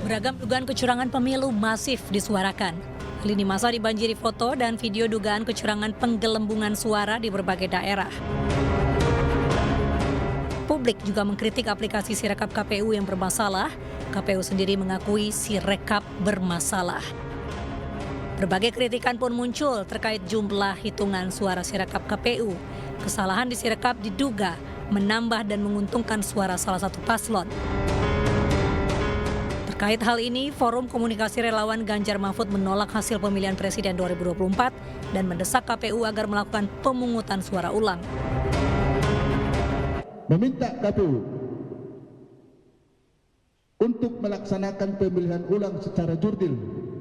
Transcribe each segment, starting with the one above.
Beragam dugaan kecurangan pemilu masif disuarakan. Lini masa dibanjiri foto dan video dugaan kecurangan penggelembungan suara di berbagai daerah. Publik juga mengkritik aplikasi Sirekap KPU yang bermasalah. KPU sendiri mengakui Sirekap bermasalah. Berbagai kritikan pun muncul terkait jumlah hitungan suara Sirekap KPU. Kesalahan di Sirekap diduga menambah dan menguntungkan suara salah satu paslon. Terkait hal ini, Forum Komunikasi Relawan Ganjar Mahfud menolak hasil pemilihan presiden 2024 dan mendesak KPU agar melakukan pemungutan suara ulang. Meminta KPU untuk melaksanakan pemilihan ulang secara jurdil,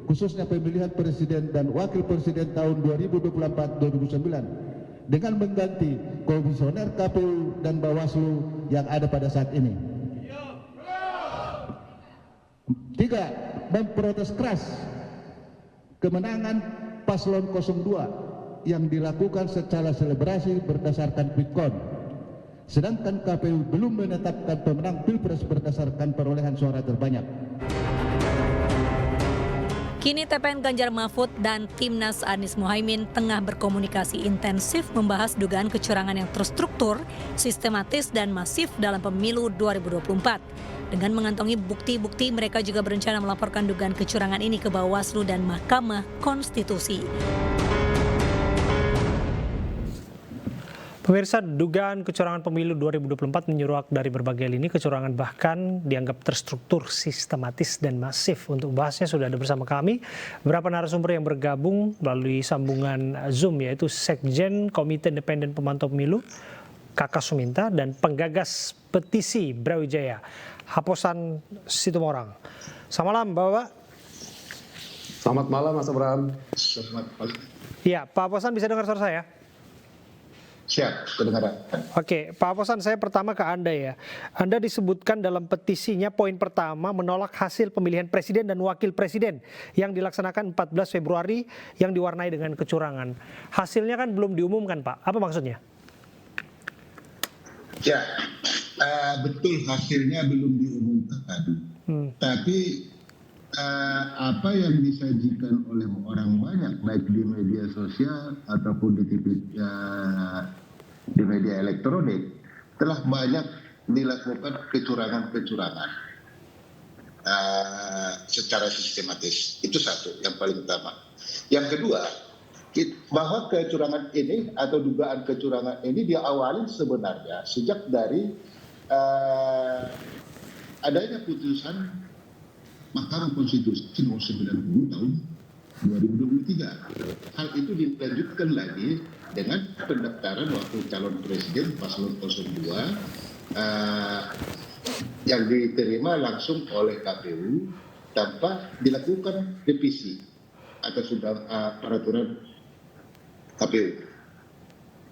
khususnya pemilihan presiden dan wakil presiden tahun 2024-2029 dengan mengganti komisioner KPU dan Bawaslu yang ada pada saat ini. 3. Memprotes keras kemenangan paslon 02 yang dilakukan secara selebrasi berdasarkan quick count. Sedangkan KPU belum menetapkan pemenang Pilpres berdasarkan perolehan suara terbanyak. Kini TPN Ganjar Mahfud dan Timnas Anies Mohaimin tengah berkomunikasi intensif membahas dugaan kecurangan yang terstruktur, sistematis, dan masif dalam pemilu 2024. Dengan mengantongi bukti-bukti, mereka juga berencana melaporkan dugaan kecurangan ini ke Bawaslu dan Mahkamah Konstitusi. Pemirsa, dugaan kecurangan pemilu 2024 menyeruak dari berbagai lini. Kecurangan bahkan dianggap terstruktur, sistematis, dan masif. Untuk bahasnya sudah ada bersama kami beberapa narasumber yang bergabung melalui sambungan Zoom, yaitu Sekjen Komite Independen Pemantau Pemilu, Kakak Suminta, dan penggagas petisi Brawijaya, Haposan Situmorang. Selamat malam, Bapak. Selamat malam, Mas Abraham. Selamat malam. Iya, Pak Haposan bisa dengar suara saya? Siap, kedengaran. Oke, Pak Haposan, saya pertama ke Anda ya. Anda disebutkan dalam petisinya poin pertama menolak hasil pemilihan presiden dan wakil presiden yang dilaksanakan 14 Februari yang diwarnai dengan kecurangan. Hasilnya kan belum diumumkan, Pak. Apa maksudnya? Ya, betul hasilnya belum diumumkan. Tapi apa yang disajikan oleh orang banyak, baik di media sosial ataupun di media elektronik, telah banyak dilakukan kecurangan-kecurangan secara sistematis. Itu satu, yang paling utama. Yang kedua, bahwa kecurangan ini atau dugaan kecurangan ini diawali sebenarnya sejak dari adanya putusan Mahkamah Konstitusi nomor 90 tahun 2023. Hal itu dilanjutkan lagi dengan pendaftaran wakil calon presiden paslon 02 yang diterima langsung oleh KPU tanpa dilakukan revisi atau sudah peraturan KPU.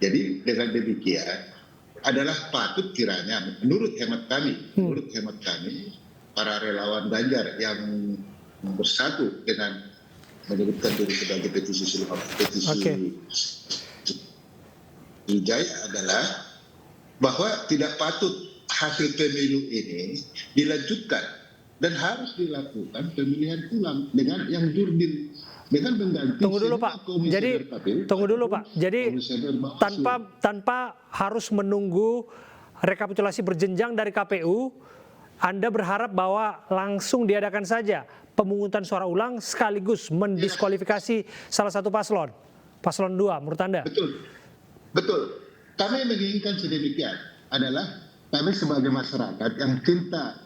Jadi dengan demikian adalah patut kiranya menurut hemat kami, para relawan Ganjar yang bersatu dengan menyebutkan diri sebagai petisi Wijaya adalah bahwa tidak patut hasil pemilu ini dilanjutkan dan harus dilakukan pemilihan ulang dengan yang jurdil, dengan mengganti. Tunggu dulu Pak. Jadi tanpa harus menunggu rekapitulasi berjenjang dari KPU, Anda berharap bahwa langsung diadakan saja pemungutan suara ulang sekaligus mendiskualifikasi salah satu paslon 2 menurut Anda? Betul. Kami menginginkan sedemikian adalah kami sebagai masyarakat yang cinta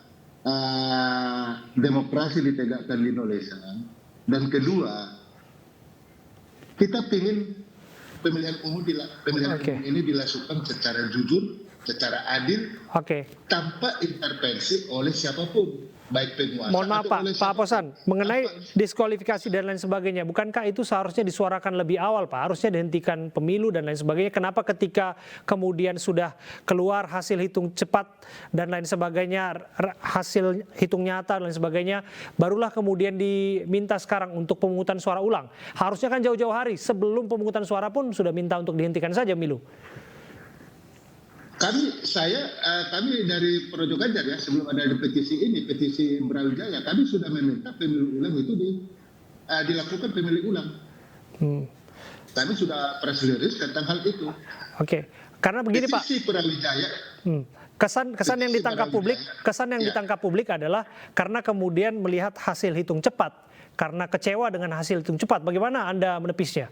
demokrasi ditegakkan di Indonesia, dan kedua kita ingin pemilihan umum ini dilakukan secara jujur, secara adil, tanpa intervensi oleh siapapun, baik penguasa. Mohon maaf Pak Haposan, mengenai diskualifikasi dan lain sebagainya, bukankah itu seharusnya disuarakan lebih awal Pak? Harusnya dihentikan pemilu dan lain sebagainya. Kenapa ketika kemudian sudah keluar hasil hitung cepat dan lain sebagainya, hasil hitung nyata dan lain sebagainya, barulah kemudian diminta sekarang untuk pemungutan suara ulang? Harusnya kan jauh-jauh hari sebelum pemungutan suara pun sudah minta untuk dihentikan saja pemilu. Kami dari Projo Ganjar ya, sebelum ada petisi ini, petisi Brawijaya, kami sudah meminta pemilu ulang itu dilakukan pemilu ulang. Kami sudah press release tentang hal itu. Oke, karena begini Pak. Petisi Brawijaya. Kesan yang ditangkap publik adalah karena kemudian melihat hasil hitung cepat, karena kecewa dengan hasil hitung cepat. Bagaimana Anda menepisnya?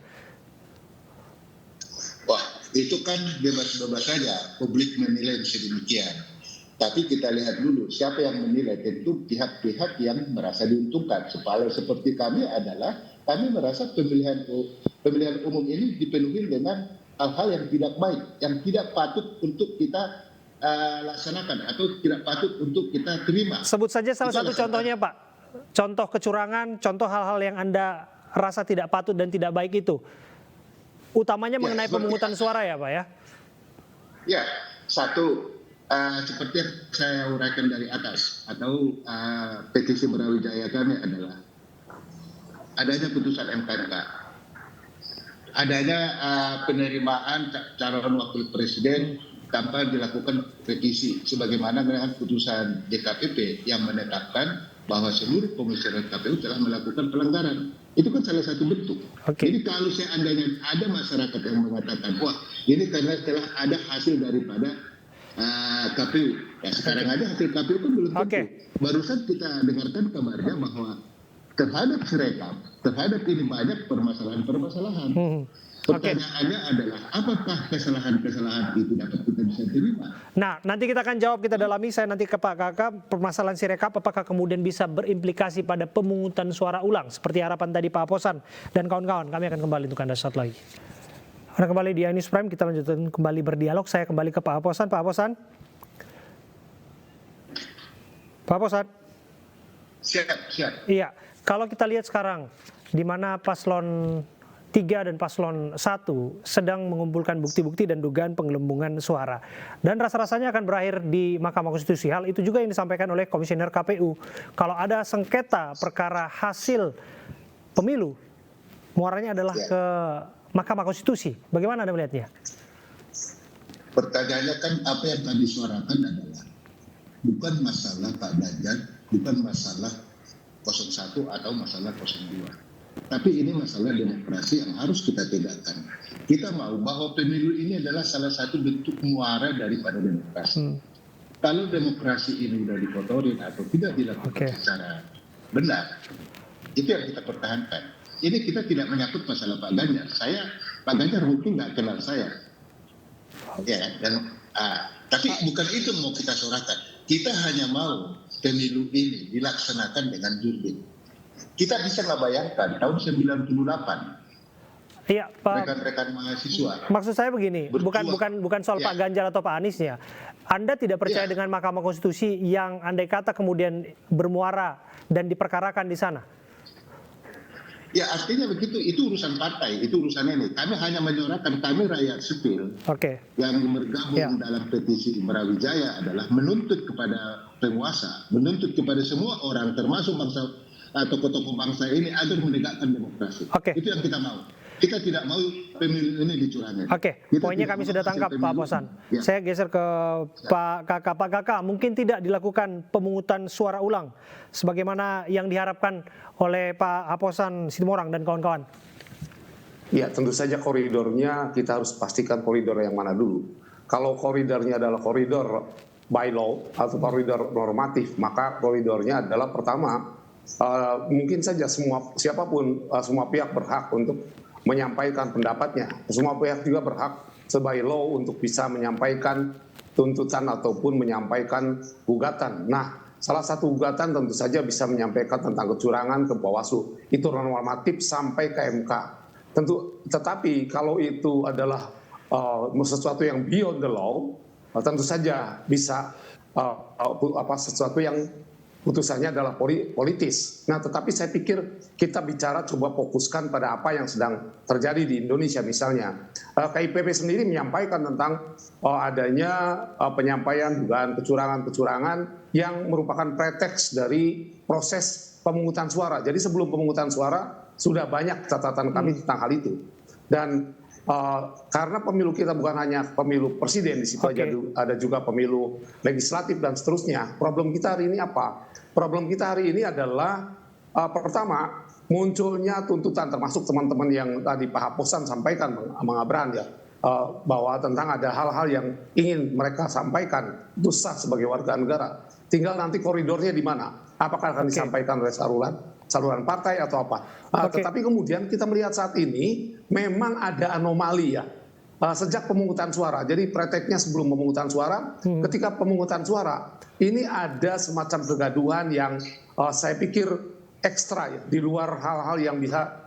Wah, itu kan bebas-bebas saja publik menilai sedemikian. Tapi kita lihat dulu siapa yang menilai, tentu pihak-pihak yang merasa diuntungkan. Seperti kami adalah kami merasa pemilihan umum ini dipenuhi dengan hal-hal yang tidak baik, yang tidak patut untuk kita laksanakan atau tidak patut untuk kita terima. Sebut saja salah satu contohnya Pak. Contoh kecurangan, contoh hal-hal yang Anda rasa tidak patut dan tidak baik itu. Utamanya mengenai pemungutan suara ya Pak ya? Ya, satu seperti yang saya uraikan dari atas atau petisi Brawijaya kami adalah adanya putusan MK, adanya penerimaan calon wakil presiden tanpa dilakukan revisi, sebagaimana dengan putusan DKPP yang menetapkan bahwa seluruh komisioner KPU telah melakukan pelanggaran. Itu kan salah satu bentuk. Okay. Jadi kalau seandainya ada masyarakat yang mengatakan, wah ini karena telah ada hasil daripada KPU. Ya sekarang aja hasil KPU kan belum tentu. Barusan kita dengarkan kabarnya bahwa terhadap Sirekap, terhadap ini banyak permasalahan-permasalahan. Pertanyaannya adalah apakah kesalahan-kesalahan itu dapat kita bisa terima? Nah, nanti kita akan jawab, kita dalami. Saya nanti ke Pak Kakak, permasalahan Sirekap apakah kemudian bisa berimplikasi pada pemungutan suara ulang seperti harapan tadi Pak Aposan dan kawan-kawan. Kami akan kembali untuk Anda saat lagi. Anda kembali di iNews Prime, kita lanjutkan kembali berdialog. Saya kembali ke Pak Aposan. Pak Aposan. Pak Aposan. Siap. Iya, kalau kita lihat sekarang di mana paslon 3 dan paslon 1 sedang mengumpulkan bukti-bukti dan dugaan penggelembungan suara. Dan rasa-rasanya akan berakhir di Mahkamah Konstitusi. Hal itu juga yang disampaikan oleh Komisioner KPU. Kalau ada sengketa perkara hasil pemilu, muaranya adalah ke Mahkamah Konstitusi. Bagaimana Anda melihatnya? Pertanyaannya kan apa yang kami suarakan adalah bukan masalah Pak Ganjar, bukan masalah 01 atau masalah 02. Tapi ini masalah demokrasi yang harus kita tegakkan. Kita mau bahwa pemilu ini adalah salah satu bentuk muara daripada demokrasi. Kalau demokrasi ini sudah dikotorin atau tidak dilakukan secara benar, itu yang kita pertahankan. Ini kita tidak menyangkut masalah Pak Ganjar. Pak Ganjar mungkin nggak kenal saya. Ya, tapi bukan itu mau kita suarakan. Kita hanya mau pemilu ini dilaksanakan dengan jurdil. Kita bisa nggak bayangkan tahun 98. Iya, Pak. Rekan-rekan mahasiswa. Maksud saya begini, bukan soal Pak Ganjar atau Pak Aniesnya. Anda tidak percaya dengan Mahkamah Konstitusi yang andai kata kemudian bermuara dan diperkarakan di sana? Ya artinya begitu, itu urusan partai, itu urusan ini. Kami hanya menyuarakan, kami rakyat sipil yang bergabung dalam petisi Brawijaya adalah menuntut kepada penguasa, menuntut kepada semua orang termasuk bangsa tokoh-tokoh bangsa ini agar menegakkan demokrasi. Itu yang kita mau. Kita tidak mau pemilu ini dicurangi. Poinnya kami sudah tangkap Pak Aposan. Saya geser ke Pak Kakak. Pak Kakak, mungkin tidak dilakukan pemungutan suara ulang sebagaimana yang diharapkan oleh Pak Aposan Situmorang dan kawan-kawan. Ya, tentu saja koridornya kita harus pastikan koridor yang mana dulu. Kalau koridornya adalah koridor by law atau koridor normatif, maka koridornya adalah pertama, mungkin saja siapapun, semua pihak berhak untuk menyampaikan pendapatnya. Semua pihak juga berhak sebagai law untuk bisa menyampaikan tuntutan ataupun menyampaikan gugatan. Nah, salah satu gugatan tentu saja bisa menyampaikan tentang kecurangan ke Bawaslu. Itu normatif sampai ke MK. Tetapi kalau itu adalah sesuatu yang beyond the law, tentu saja bisa sesuatu yang putusannya adalah politis. Nah, tetapi saya pikir kita bicara coba fokuskan pada apa yang sedang terjadi di Indonesia misalnya. KIPP sendiri menyampaikan tentang adanya penyampaian dugaan kecurangan-kecurangan yang merupakan preteks dari proses pemungutan suara. Jadi sebelum pemungutan suara sudah banyak catatan kami tentang hal itu. Dan karena pemilu kita bukan hanya pemilu presiden, di situ aja ada juga pemilu legislatif dan seterusnya. Problem kita hari ini apa? Problem kita hari ini adalah pertama, munculnya tuntutan, termasuk teman-teman yang tadi Pak Haposan sampaikan, Bang Abraham ya, bahwa tentang ada hal-hal yang ingin mereka sampaikan, itu sah sebagai warga negara. Tinggal nanti koridornya di mana? Apakah akan disampaikan oleh saluran partai atau apa? Tetapi kemudian kita melihat saat ini memang ada anomali ya. Sejak pemungutan suara, jadi preteknya sebelum pemungutan suara, ketika pemungutan suara, ini ada semacam kegaduhan yang saya pikir ekstra ya, di luar hal-hal yang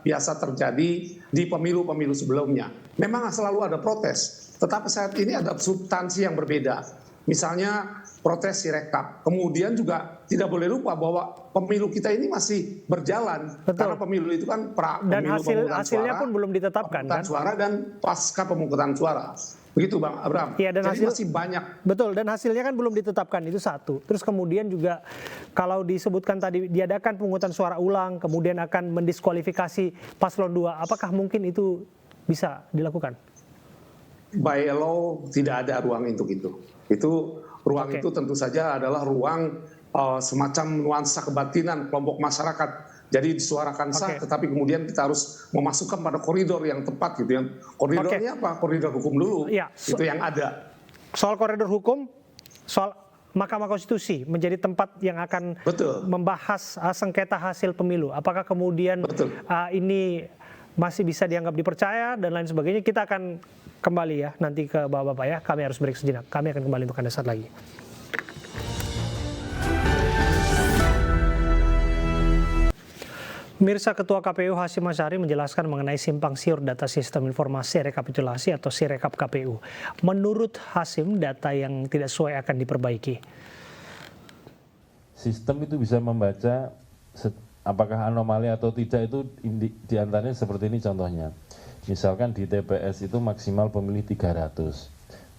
biasa terjadi di pemilu-pemilu sebelumnya. Memang selalu ada protes, tetapi saat ini ada substansi yang berbeda. Misalnya protes Sirekap. Kemudian juga tidak boleh lupa bahwa pemilu kita ini masih berjalan. Betul. Karena pemilu itu kan dan pemilu hasilnya pun belum ditetapkan kan? Suara dan pasca pemungutan suara. Begitu Bang Abraham. Ya, dan jadi masih banyak. Betul, dan hasilnya kan belum ditetapkan, itu satu. Terus kemudian juga kalau disebutkan tadi diadakan pemungutan suara ulang, kemudian akan mendiskualifikasi paslon 2, apakah mungkin itu bisa dilakukan? By law tidak ada ruang untuk itu. Itu ruang itu tentu saja adalah ruang semacam nuansa kebatinan kelompok masyarakat. Jadi disuarakan sah, tetapi kemudian kita harus memasukkan pada koridor yang tepat gitu ya. Koridornya apa? Koridor hukum dulu. Ya, itu yang ada. Soal koridor hukum, soal Mahkamah Konstitusi menjadi tempat yang akan membahas sengketa hasil pemilu. Apakah kemudian ini masih bisa dianggap dipercaya dan lain sebagainya? Kita akan kembali ya nanti ke Bapak-Bapak ya. Kami harus break sejenak. Kami akan kembali untuk Anda saat lagi. Mirsa, Ketua KPU Hasyim Asyari menjelaskan mengenai simpang siur data sistem informasi rekapitulasi atau Sirekap KPU. Menurut Hasyim, data yang tidak sesuai akan diperbaiki. Sistem itu bisa membaca apakah anomali atau tidak, itu diantaranya seperti ini contohnya. Misalkan di TPS itu maksimal pemilih 300.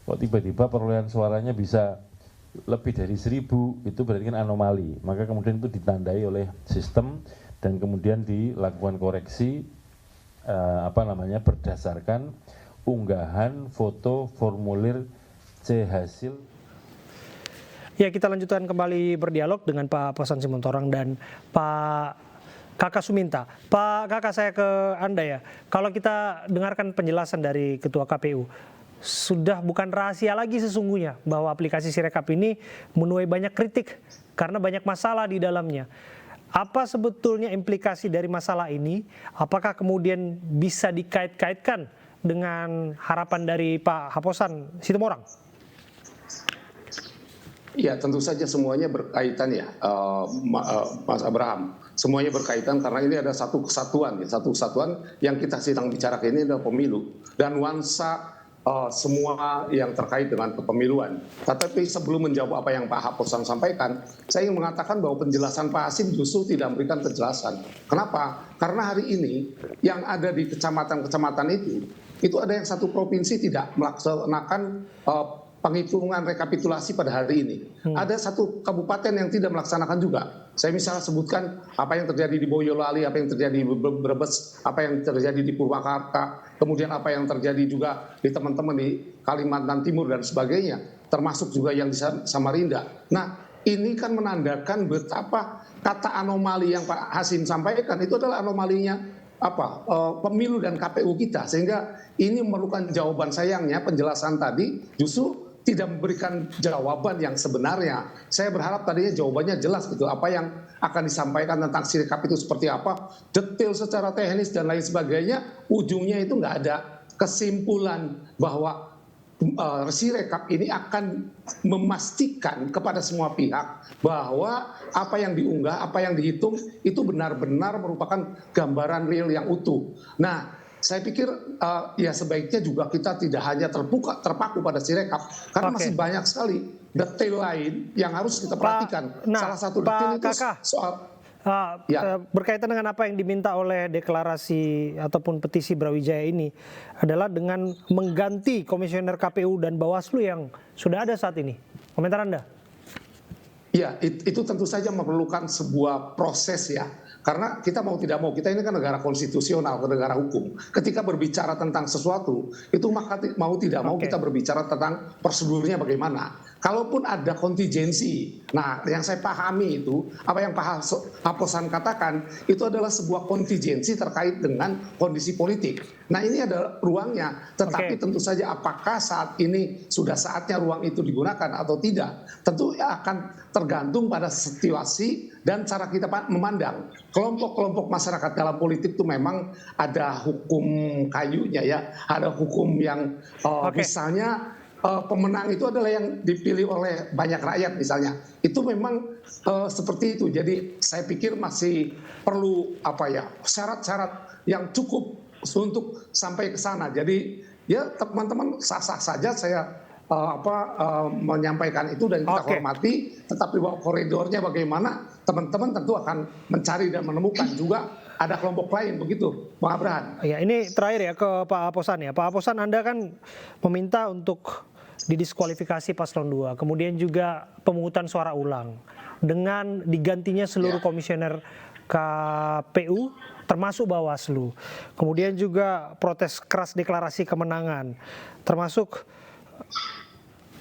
Kok tiba-tiba perolehan suaranya bisa lebih dari 1000, itu berarti kan anomali. Maka kemudian itu ditandai oleh sistem dan kemudian dilakukan koreksi berdasarkan unggahan foto formulir C hasil. Ya, kita lanjutkan kembali berdialog dengan Pak Haposan Simantorang dan Pak Kakak Suminta. Pak Kakak, saya ke Anda ya. Kalau kita dengarkan penjelasan dari Ketua KPU, sudah bukan rahasia lagi sesungguhnya bahwa aplikasi Sirekap ini menuai banyak kritik karena banyak masalah di dalamnya. Apa sebetulnya implikasi dari masalah ini? Apakah kemudian bisa dikait-kaitkan dengan harapan dari Pak Haposan Situmorang? Ya, tentu saja semuanya berkaitan ya, Mas Abraham. Semuanya berkaitan karena ini ada satu kesatuan yang kita sedang bicarakan ini adalah pemilu dan nuansa semua yang terkait dengan kepemiluan. Tetapi sebelum menjawab apa yang Pak Haposan sampaikan, saya ingin mengatakan bahwa penjelasan Pak Hasyim justru tidak memberikan kejelasan. Kenapa? Karena hari ini yang ada di kecamatan-kecamatan itu ada yang satu provinsi tidak melaksanakan penghitungan rekapitulasi pada hari ini. Ada satu kabupaten yang tidak melaksanakan juga. Saya misalnya sebutkan apa yang terjadi di Boyolali, apa yang terjadi di Brebes, apa yang terjadi di Purwakarta, kemudian apa yang terjadi juga di teman-teman di Kalimantan Timur dan sebagainya, termasuk juga yang di Samarinda. Nah, ini kan menandakan betapa kata anomali yang Pak Hasyim sampaikan itu adalah anomalinya pemilu dan KPU kita, sehingga ini memerlukan jawaban. Sayangnya penjelasan tadi justru tidak memberikan jawaban yang sebenarnya. Saya berharap tadinya jawabannya jelas gitu, apa yang akan disampaikan tentang Sirekap itu seperti apa, detail secara teknis dan lain sebagainya. Ujungnya itu nggak ada kesimpulan bahwa Sirekap ini akan memastikan kepada semua pihak bahwa apa yang diunggah, apa yang dihitung itu benar-benar merupakan gambaran real yang utuh. Nah, saya pikir ya sebaiknya juga kita tidak hanya terpaku pada Sirekap, karena masih banyak sekali detail lain yang harus kita perhatikan. Salah satu detail itu soal berkaitan dengan apa yang diminta oleh deklarasi ataupun petisi Brawijaya ini adalah dengan mengganti komisioner KPU dan Bawaslu yang sudah ada saat ini. Komentar Anda? Ya, itu tentu saja memerlukan sebuah proses ya. Karena kita mau tidak mau, kita ini kan negara konstitusional, negara hukum. Ketika berbicara tentang sesuatu, itu maka mau tidak mau kita berbicara tentang prosedurnya bagaimana. Kalaupun ada kontingensi, nah yang saya pahami itu, apa yang Pak Haposan katakan, itu adalah sebuah kontingensi terkait dengan kondisi politik. Nah ini adalah ruangnya, tetapi tentu saja apakah saat ini sudah saatnya ruang itu digunakan atau tidak, tentu akan tergantung pada situasi dan cara kita memandang. Kelompok-kelompok masyarakat dalam politik itu memang ada hukum kayunya ya, ada hukum yang misalnya pemenang itu adalah yang dipilih oleh banyak rakyat misalnya. Itu memang seperti itu. Jadi saya pikir masih perlu syarat-syarat yang cukup untuk sampai ke sana. Jadi ya teman-teman sah-sah saja saya menyampaikan itu dan kita hormati, tetapi bahwa koridornya bagaimana, teman-teman tentu akan mencari dan menemukan juga ada kelompok lain begitu, Bang Abraham. Ya, ini terakhir ya ke Pak Haposan ya. Pak Haposan, Anda kan meminta untuk didiskualifikasi paslon 2, kemudian juga pemungutan suara ulang dengan digantinya seluruh komisioner KPU termasuk Bawaslu. Kemudian juga protes keras deklarasi kemenangan, termasuk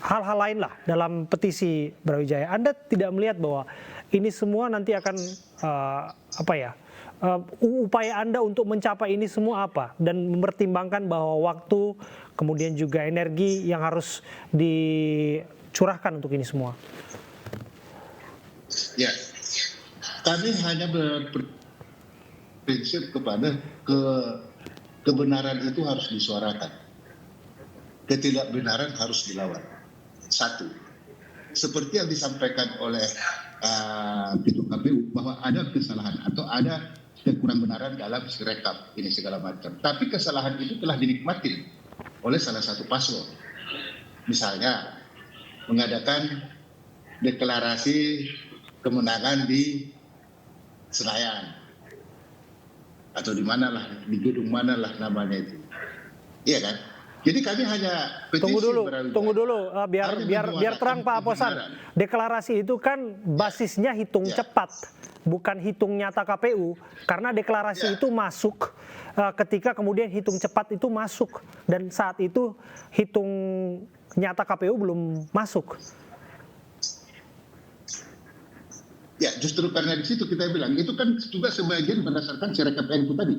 hal-hal lain lah dalam petisi Brawijaya. Anda tidak melihat bahwa ini semua nanti akan upaya Anda untuk mencapai ini semua apa, dan mempertimbangkan bahwa waktu kemudian juga energi yang harus dicurahkan untuk ini semua? Ya, kami hanya berprinsip kepada kebenaran itu harus disuarakan, ketidakbenaran harus dilawan. Satu, seperti yang disampaikan oleh Ketua KPU bahwa ada kesalahan atau ada kekurang benaran dalam sirekap ini segala macam. Tapi kesalahan itu telah dinikmati oleh salah satu paslon. Misalnya mengadakan deklarasi kemenangan di Senayan atau di mana lah, di gedung mana lah namanya itu. Iya kan? Jadi kami hanya petisi. Tunggu dulu, biar terang Pak Haposan. Deklarasi itu kan basisnya hitung cepat, bukan hitung nyata KPU. Karena deklarasi itu masuk ketika kemudian hitung cepat itu masuk, dan saat itu hitung nyata KPU belum masuk. Ya, justru karena di situ kita bilang itu kan juga sebagian berdasarkan sirekap yang itu tadi.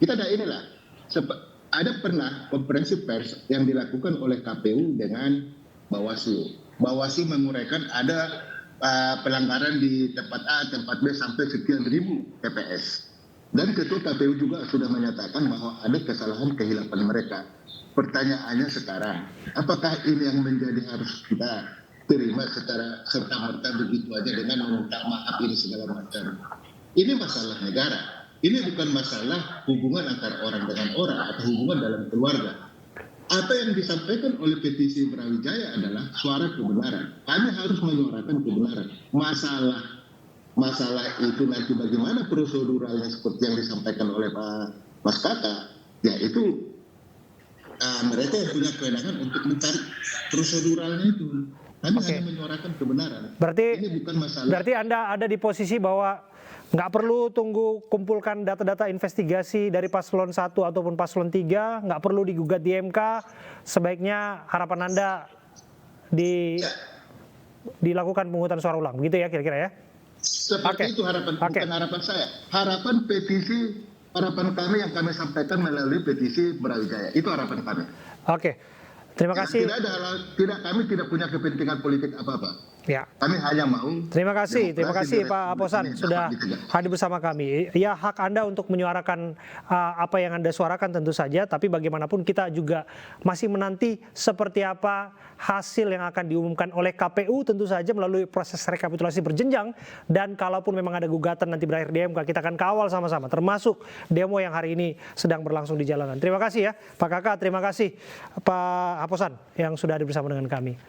Kita ada inilah. Ada pernah konferensi pers yang dilakukan oleh KPU dengan Bawaslu. Bawaslu menguraikan ada pelanggaran di tempat A, tempat B sampai sekian ribu TPS. Dan Ketua KPU juga sudah menyatakan bahwa ada kesalahan kehilapan mereka. Pertanyaannya sekarang, apakah ini yang menjadi harus kita terima secara serta-merta begitu aja dengan meminta maaf ini segala macam? Ini masalah negara. Ini bukan masalah hubungan antara orang dengan orang atau hubungan dalam keluarga. Apa yang disampaikan oleh petisi Brawijaya adalah suara kebenaran. Kami harus menyuarakan kebenaran. Masalah itu nanti bagaimana proseduralnya seperti yang disampaikan oleh Mas Kaka, ya itu mereka yang punya kewenangan untuk mencari proseduralnya itu. Kami hanya menyuarakan kebenaran. Ini bukan masalah. Berarti Anda ada di posisi bahwa nggak perlu tunggu kumpulkan data-data investigasi dari paslon 1 ataupun paslon 3, nggak perlu digugat di MK, sebaiknya harapan Anda dilakukan pemungutan suara ulang, begitu ya kira-kira ya? Seperti itu harapan, bukan harapan saya. Harapan petisi, harapan kami yang kami sampaikan melalui petisi Brawijaya, itu harapan kami. Terima kasih. Kami tidak punya kepentingan politik apa-apa. Ya. Kami hanya mau. Terima kasih Pak Haposan sudah hadir bersama kami. Ya, hak Anda untuk menyuarakan apa yang Anda suarakan tentu saja, tapi bagaimanapun kita juga masih menanti seperti apa hasil yang akan diumumkan oleh KPU, tentu saja melalui proses rekapitulasi berjenjang, dan kalaupun memang ada gugatan nanti berakhir di MK, kita akan kawal sama-sama, termasuk demo yang hari ini sedang berlangsung di jalanan. Terima kasih ya Pak Kakak, terima kasih Pak Haposan yang sudah hadir bersama dengan kami.